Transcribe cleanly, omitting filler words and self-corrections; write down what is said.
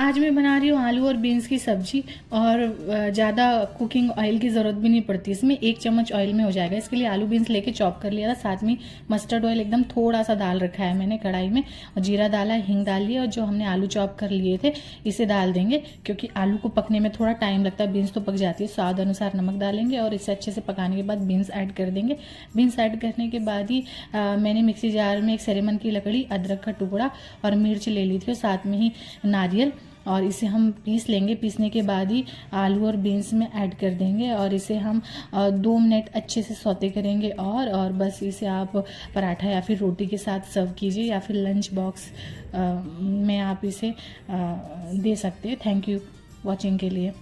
आज मैं बना रही हूँ आलू और बीन्स की सब्जी और ज़्यादा कुकिंग ऑयल की ज़रूरत भी नहीं पड़ती। इसमें 1 चम्मच ऑयल में हो जाएगा। इसके लिए आलू बीन्स लेके चॉप कर लिया था, साथ में मस्टर्ड ऑयल एकदम थोड़ा सा डाल रखा है मैंने कढ़ाई में, और जीरा डाला, हींग डाल लिया, और जो हमने आलू चॉप कर लिए थे इसे डाल देंगे, क्योंकि आलू को पकने में थोड़ा टाइम लगता है, बीन्स तो पक जाती है। स्वाद अनुसार नमक डालेंगे और इसे अच्छे से पकाने के बाद बीन्स ऐड कर देंगे। बीन्स ऐड करने के बाद ही मैंने मिक्सी जार में एक सेरेमन की लकड़ी, अदरक का टुकड़ा और मिर्च ले ली थी, और साथ में ही नारियल, और इसे हम पीस लेंगे। पीसने के बाद ही आलू और बीन्स में ऐड कर देंगे, और इसे हम 2 मिनट अच्छे से सौते करेंगे, और बस इसे आप पराठा या फिर रोटी के साथ सर्व कीजिए, या फिर लंच बॉक्स में आप इसे दे सकते हैं। थैंक यू वॉचिंग के लिए।